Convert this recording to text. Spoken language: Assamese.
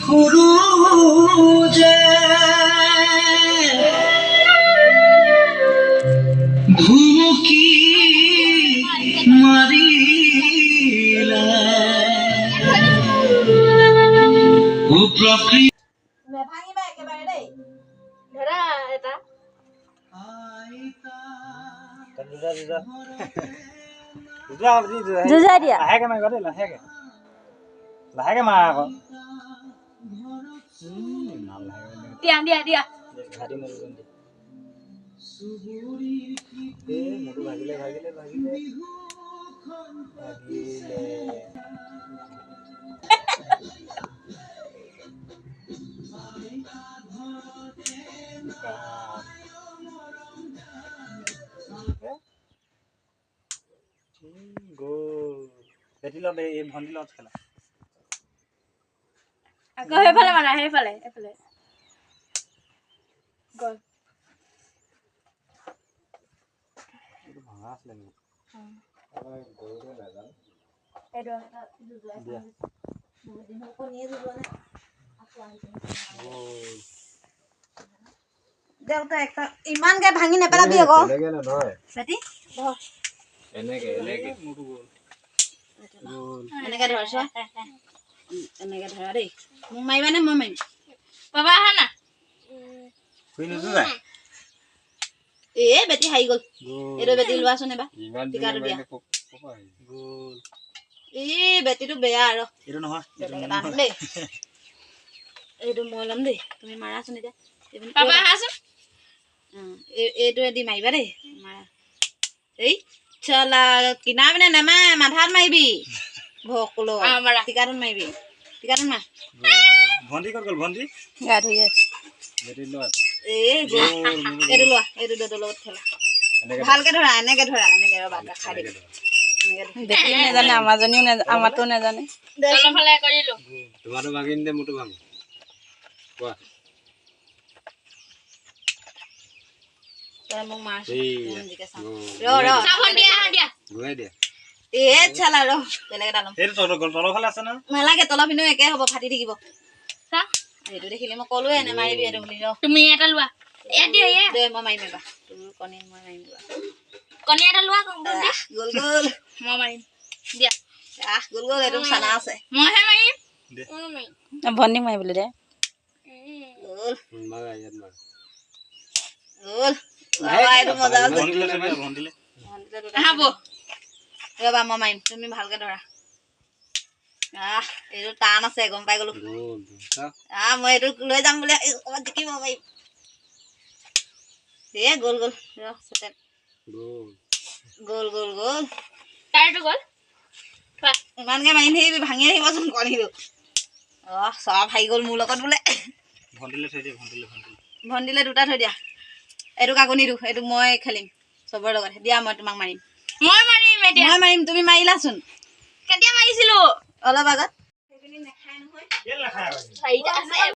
খুৰুজে ভুমুকি মাৰিলে ও প্ৰকৃতি নেভাঙিবা একেবাৰে দেই ধৰা এটা জুজাই দিয়া লাহেকে মাৰিবা দেই লাহেকে লাহেকে মাৰা আকৌ দিয়া দিয়া দিয়া ঘাটি মাৰিব মোৰটো ভাগিলে ভাগিলে ভাগিলে ভাগিলে বেটি ল এই ভণ্টি লগত খেলা আকৌ সেইফালে মাৰা সেইফালে এইফালে গল ভাঙা আছিলে নেকি দেউতা একটা ইমানকে ভাঙি নেপেলাবি আকৌ বেটি এনেকে এনেকে মোৰটো গ'ল এনেকে ধৰছ এনেকে ধৰা দেই মোক মাৰিবা নে মই মাৰিম বাবা আহা না শুই নুজুজাই এ বেটি হাৰি গল এইটো বেটি লোৱাচোন এবাৰ টিকাটো দিয়া গ'ল এই বেটিটো বেয়া আৰু এইটো নহয় দেই এইটো মই ল'ম দেই তুমি মাৰাচোন এতিয়া বাবা আহাচোন এইটো দি মাৰিবা দেই মাৰা এই চলা কিনা পিনে নেমাৰ মাথাত মাৰিবি ভকলো টিকাটোত মাৰিবি টিকাটোত মাৰ ভণ্টি ক'ত গ'ল ভণ্টি গা ধুই আছে বেটি লোৱা এই এইটো লোৱা এইটো দেউতাৰ লগত খেলা ভালকে ধৰা এনেকে ৰবা খাই দিবি দেখিও নেজানে আমাৰজনীও আমাৰটো নেজানে তোমাৰটো ভাঙি নিদে মোৰটো ভাঙো কোৱা মোক মাৰ ঘূৰাই দিয়া এ চালা ৰ বেলেগ এটা ল'ম এইটো তলৰ ফালে আছে ন নালাগে তলৰ পিনেও একে হ'ব ফাটি থাকিব চা এইটো দেখিলে মই ক'লোৱে নেমাৰিবি এইটো বুলি ৰ তুমি এটা লোৱা দে মই মাৰিম এবাৰ তোৰ কণী মই মাৰিম এবাৰ কণী এটা লোৱা গ'ল মই মাৰিম দিয়া গ'ল এইটো চানা আছে মইহে মাৰিম ভণ্টিক মাৰিবলৈ দে গ'ল মাৰা ইয়াত মাৰা গ'ল এইটো মজা আছে ভণ্টিলে আহাব ৰবা মই মাৰিম তুমি ভালকে ধৰা এইটো টান আছে গম পাই গলো মই এইটো লৈ যাম বুলি জিকিব পাৰিম এ গ'ল গ'ল তাৰটো গ'ল ইমানকে মাৰি থাকিবি ভাঙি আহিবচোন কণীটো চব হাৰি গ'ল মোৰ লগত বোলে ভণ্টিলে থৈ দিয়া ভণ্টিলে দুটা থৈ দিয়া এইটো কাকো নিদো এইটো মই খেলিম চবৰ লগত দিয়া মই তোমাক মাৰিম মই মাৰিম তুমি মাৰিলাচোন কেতিয়া মাৰিছিলো অলপ আগত সেইখিনি নেখাই নহয়